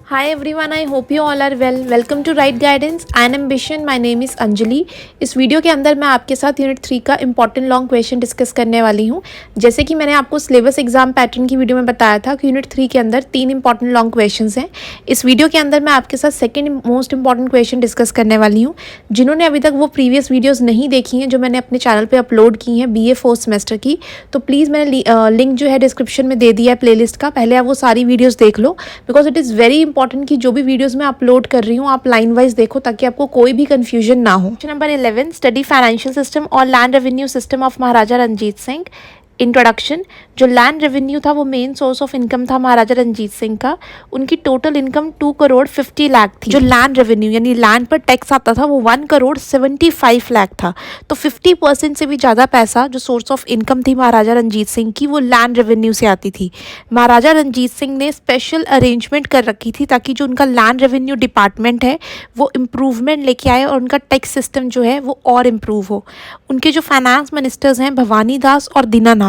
Hi everyone, I hope you all are well. Welcome to Right Guidance and Ambition. My name is Anjali. इस video के अंदर मैं आपके साथ यूनिट 3 का इंपॉर्टेंट लॉन्ग क्वेश्चन डिस्कस करने वाली हूँ। जैसे कि मैंने आपको सिलेबस एग्जाम पैटर्न की वीडियो में बताया था कि यूनिट 3 के अंदर 3 इंपॉर्टेंट लॉन्ग क्वेश्चंस हैं। इस वीडियो के अंदर मैं आपके साथ second most important question discuss करने वाली हूँ। जिन्होंने अभी तक वो प्रीवियस वीडियोज़ नहीं देखी हैं जो मैंने अपने चैनल पर अपलोड की हैं BA 4th सेमेस्टर की, तो प्लीज़ मैंने लिंक जो है डिस्क्रिप्शन में दे दिया है प्लेलिस्ट का। पहले आप वो सारी वीडियोज़ देख लो because it is very important कि जो भी वीडियोस मैं अपलोड कर रही हूँ आप लाइन वाइज देखो ताकि आपको कोई भी कंफ्यूजन ना हो। Question number 11, study financial system और land revenue system of Maharaja Ranjit Singh. Introduction. जो लैंड रेवेन्यू था वो मेन सोर्स ऑफ इनकम था महाराजा रंजीत सिंह का। उनकी टोटल इनकम 2 करोड़ 50 लाख थी। जो लैंड रेवेन्यू यानी लैंड पर टैक्स आता था वो 1 करोड़ 75 लाख था। तो 50% से भी ज़्यादा पैसा जो सोर्स ऑफ इनकम थी महाराजा रंजीत सिंह की वो लैंड रेवेन्यू से आती थी। महाराजा रंजीत सिंह ने स्पेशल अरेंजमेंट कर रखी थी ताकि जो उनका लैंड रेवेन्यू डिपार्टमेंट है वो इम्प्रूवमेंट लेके आए और उनका टैक्स सिस्टम जो है वो और इम्प्रूव हो। उनके जो फाइनेंस मिनिस्टर्स हैं भवानी दास और दीनानाथ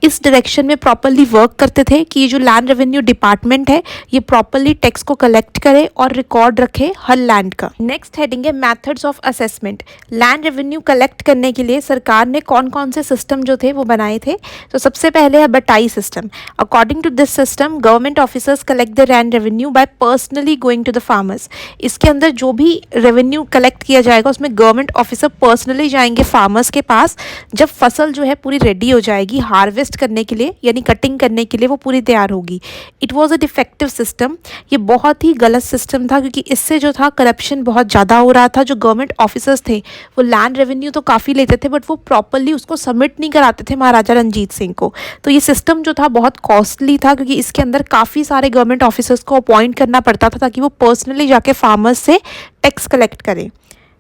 इस डायरेक्शन में प्रॉपरली वर्क करते थे कि ये जो लैंड रेवेन्यू डिपार्टमेंट है ये प्रॉपरली टैक्स को कलेक्ट करे और रिकॉर्ड रखे हर लैंड का। नेक्स्ट हेडिंग है methods of assessment. Land revenue collect करने के लिए सरकार ने कौन कौन से सिस्टम जो थे वो बनाए थे। तो सबसे पहले है बटाई system. According to this system government officers collect the land revenue by personally going to the farmers. इसके अंदर जो भी रेवेन्यू कलेक्ट किया जाएगा उसमें गवर्नमेंट ऑफिसर पर्सनली जाएंगे फार्मर्स के पास। जब फसल जो है पूरी रेडी हो जाएगी हार्वेस्ट करने के लिए यानी कटिंग करने के लिए वो पूरी तैयार होगी। It was a defective system. ये बहुत ही गलत सिस्टम था क्योंकि इससे जो था करप्शन बहुत ज़्यादा हो रहा था। जो गवर्नमेंट ऑफिसर्स थे वो लैंड रेवेन्यू तो काफ़ी लेते थे बट वो प्रॉपरली उसको सबमिट नहीं कराते थे महाराजा रंजीत सिंह को। तो ये सिस्टम जो था बहुत कॉस्टली था क्योंकि इसके अंदर काफ़ी सारे गवर्नमेंट ऑफिसर्स को अपॉइंट करना पड़ता था ताकि वो पर्सनली जाके फार्मर्स से टैक्स कलेक्ट करें।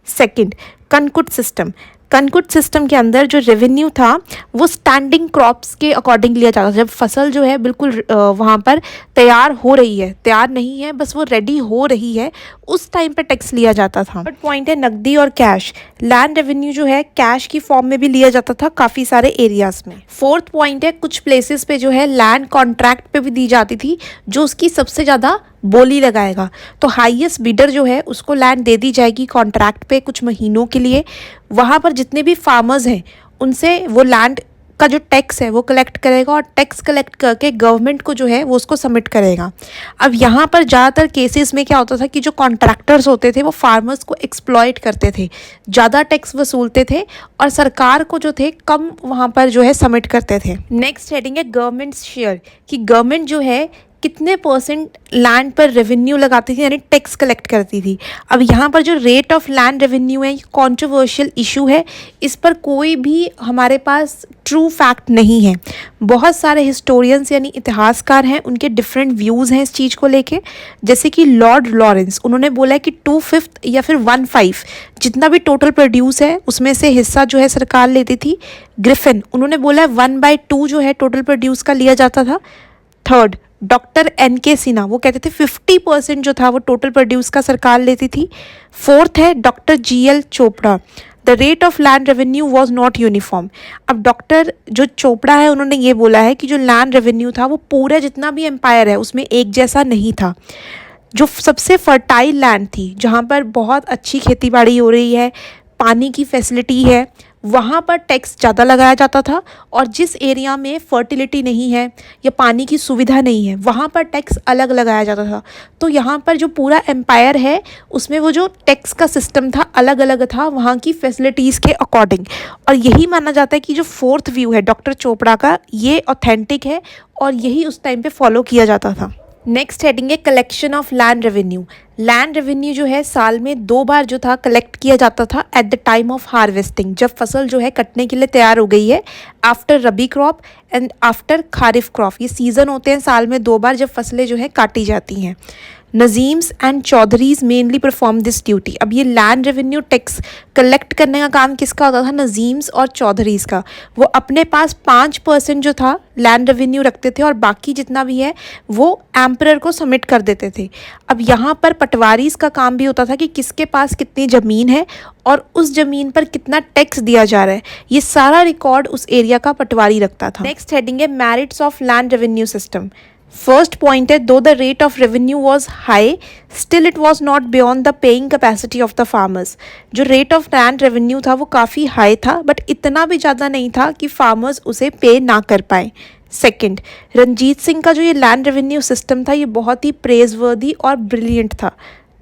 सेकेंड, कनकुट सिस्टम। कनकुट सिस्टम के अंदर जो रेवेन्यू था वो स्टैंडिंग क्रॉप्स के अकॉर्डिंग लिया जाता था। जब फसल जो है बिल्कुल वहाँ पर तैयार हो रही है, तैयार नहीं है बस वो रेडी हो रही है, उस टाइम पे टैक्स लिया जाता था। बट पॉइंट है नकदी और कैश। लैंड रेवेन्यू जो है कैश की फॉर्म में भी लिया जाता था काफ़ी सारे एरियाज में। फोर्थ पॉइंट है कुछ प्लेसेस पे जो है लैंड कॉन्ट्रैक्ट पे भी दी जाती थी जो उसकी सबसे ज़्यादा बोली लगाएगा। तो हाईएस्ट बिडर जो है उसको लैंड दे दी जाएगी कॉन्ट्रैक्ट पे कुछ महीनों के लिए। वहाँ पर जितने भी फार्मर्स हैं उनसे वो लैंड का जो टैक्स है वो कलेक्ट करेगा और टैक्स कलेक्ट करके गवर्नमेंट को जो है वो उसको सबमिट करेगा। अब यहाँ पर ज़्यादातर केसेस में क्या होता था कि जो कॉन्ट्रैक्टर्स होते थे वो फार्मर्स को एक्सप्लॉइट करते थे, ज़्यादा टैक्स वसूलते थे और सरकार को जो थे कम वहाँ पर जो है सबमिट करते थे। नेक्स्ट हेडिंग है गवर्नमेंट शेयर कि गवर्नमेंट जो है कितने परसेंट लैंड पर रेवेन्यू लगाती थी यानी टैक्स कलेक्ट करती थी। अब यहाँ पर जो रेट ऑफ लैंड रेवेन्यू है ये कॉन्ट्रोवर्शियल इशू है। इस पर कोई भी हमारे पास ट्रू फैक्ट नहीं है। बहुत सारे हिस्टोरियंस यानी इतिहासकार हैं उनके डिफरेंट व्यूज़ हैं इस चीज़ को लेके। जैसे कि लॉर्ड लॉरेंस उन्होंने बोला है कि 2/5 या फिर 1/5 जितना भी टोटल प्रोड्यूस है उसमें से हिस्सा जो है सरकार लेती थी। ग्रिफिन उन्होंने बोला है 1/2 जो है टोटल प्रोड्यूस का लिया जाता था। थर्ड, डॉक्टर NK सिन्हा वो कहते थे 50% जो था वो टोटल प्रोड्यूस का सरकार लेती थी। फोर्थ है doctor GL Chopra, the rate of land revenue was not uniform. अब डॉक्टर जो चोपड़ा है उन्होंने ये बोला है कि जो लैंड रेवेन्यू था वो पूरा जितना भी एम्पायर है उसमें एक जैसा नहीं था। जो सबसे फर्टाइल लैंड थी जहाँ पर बहुत अच्छी खेती बाड़ी हो रही है, पानी की फैसिलिटी है, वहाँ पर टैक्स ज़्यादा लगाया जाता था और जिस एरिया में फर्टिलिटी नहीं है या पानी की सुविधा नहीं है वहाँ पर टैक्स अलग लगाया जाता था। तो यहाँ पर जो पूरा एम्पायर है उसमें वो जो टैक्स का सिस्टम था अलग अलग था वहाँ की फैसिलिटीज़ के अकॉर्डिंग। और यही माना जाता है कि जो फोर्थ व्यू है डॉक्टर चोपड़ा का ये ऑथेंटिक है और यही उस टाइम पे फॉलो किया जाता था। नेक्स्ट हेडिंग है collection of land revenue. Land revenue जो है साल में 2 बार जो था कलेक्ट किया जाता था at the time of harvesting, जब फसल जो है कटने के लिए तैयार हो गई है। After rabi crop and after kharif crop, ये सीज़न होते हैं साल में 2 बार जब फसलें जो है काटी जाती हैं। नजीम्स एंड चौधरीज मेनली परफॉर्म दिस ड्यूटी। अब ये लैंड रेवेन्यू टैक्स कलेक्ट करने का काम किसका होता था? नजीम्स और चौधरीज का। वो अपने पास 5% जो था लैंड रेवेन्यू रखते थे और बाकी जितना भी है वो एम्परर को सबमिट कर देते थे। अब यहाँ पर पटवारीज का काम भी होता था कि किसके पास कितनी ज़मीन है और उस ज़मीन पर कितना टैक्स दिया जा रहा है, ये सारा रिकॉर्ड उस एरिया का पटवारी रखता था। नेक्स्ट हेडिंग है merits of land revenue system. First point है, दो the rate of revenue was high still it was not beyond the paying capacity of the farmers. जो रेट ऑफ लैंड रेवेन्यू था वो काफ़ी हाई था, but इतना भी ज़्यादा नहीं था कि फार्मर्स उसे पे ना कर पाए। सेकंड, रंजीत सिंह का जो ये लैंड रेवेन्यू सिस्टम था ये बहुत ही प्रेजवर्दी और ब्रिलियंट था।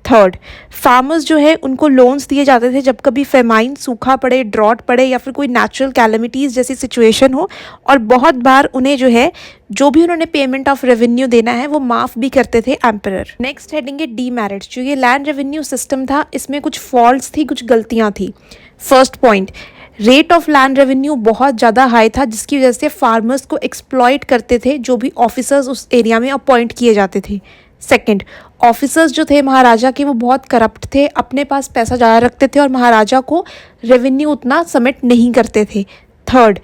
थर्ड, फार्मर्स जो है उनको लोन्स दिए जाते थे जब कभी फेमाइन, सूखा पड़े, ड्रॉट पड़े या फिर कोई नेचुरल कैलेमिटीज़ जैसी सिचुएशन हो, और बहुत बार उन्हें जो है जो भी उन्होंने पेमेंट ऑफ रेवेन्यू देना है वो माफ़ भी करते थे एम्परर। नेक्स्ट हेडिंग है डीमेरिट्स। जो ये लैंड रेवेन्यू सिस्टम था इसमें कुछ फॉल्ट्स थी, कुछ गलतियाँ थी। First point, rate of land revenue बहुत ज़्यादा हाई था जिसकी वजह से फार्मर्स को एक्सप्लॉइट करते थे जो भी ऑफिसर्स उस एरिया में अपॉइंट किए जाते थे। सेकंड, ऑफिसर्स जो थे महाराजा के वो बहुत करप्ट थे, अपने पास पैसा ज़्यादा रखते थे और महाराजा को रेवेन्यू उतना सबमिट नहीं करते थे। Third,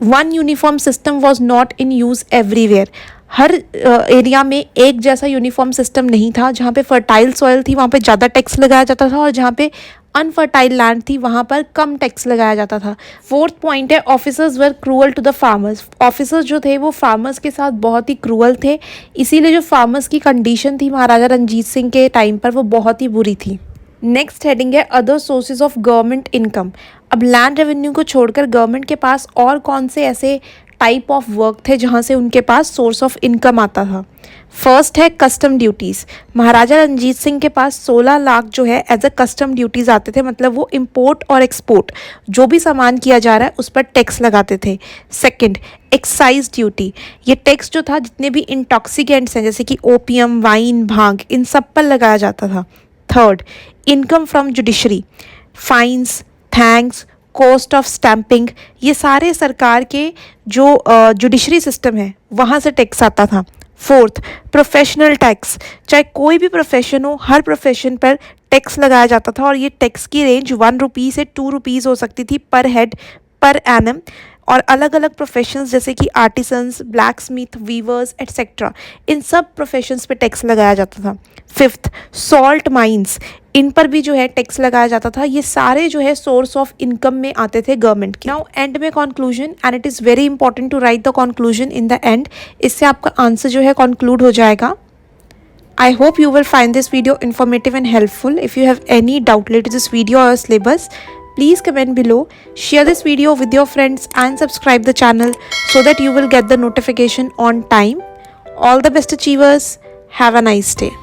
one uniform system was not in use everywhere. Her area में एक जैसा यूनिफॉर्म सिस्टम नहीं था। जहाँ पे फर्टाइल सॉइल थी वहाँ पे ज़्यादा टैक्स लगाया जाता था और जहाँ पे अनफर्टाइल लैंड थी वहाँ पर कम टैक्स लगाया जाता था। फोर्थ पॉइंट है, officers were cruel to the farmers. Officers जो थे वो फार्मर्स के साथ बहुत ही क्रूअल थे, इसीलिए जो फार्मर्स की कंडीशन थी महाराजा रंजीत सिंह के टाइम पर वो बहुत ही बुरी थी। नेक्स्ट हेडिंग है other sources of government income. अब लैंड रेवेन्यू को छोड़कर गवर्नमेंट के पास और कौन से ऐसे टाइप ऑफ वर्क थे जहाँ से उनके पास सोर्स ऑफ इनकम आता था। फर्स्ट है कस्टम ड्यूटीज़। महाराजा रंजीत सिंह के पास 16 लाख जो है एज अ कस्टम ड्यूटीज़ आते थे, मतलब वो इंपोर्ट और एक्सपोर्ट जो भी सामान किया जा रहा है उस पर टैक्स लगाते थे। Second, excise duty. ये टैक्स जो था जितने भी इंटॉक्सिकेंट्स हैं जैसे कि ओपियम, वाइन, भांग, इन सब पर लगाया जाता था। Third, income from judiciary, fines, thanks, cost of stamping, ये सारे सरकार के जो जुडिशरी सिस्टम है वहाँ से टैक्स आता था। Fourth, professional tax. चाहे कोई भी प्रोफेशन हो, हर प्रोफेशन पर टैक्स लगाया जाता था और ये टैक्स की रेंज 1 रुपी से 2 रुपीज़ हो सकती थी पर हेड पर एनम। और अलग अलग प्रोफेशंस जैसे कि artisans, blacksmith, weavers etcetera, इन सब प्रोफेशंस पे टैक्स लगाया जाता था। फिफ्थ, सॉल्ट माइंस, इन पर भी जो है टैक्स लगाया जाता था। ये सारे जो है सोर्स ऑफ इनकम में आते थे गवर्नमेंट के। नाउ एंड में conclusion, and it is very important to write the conclusion in the end. इससे आपका आंसर जो है कंक्लूड हो जाएगा। I hope you will find this video informative and helpful. If you have any doubt related to this video or syllabus, please comment below. Share this video with your friends and subscribe the channel so that you will get the notification on time. All the best achievers. Have a nice day.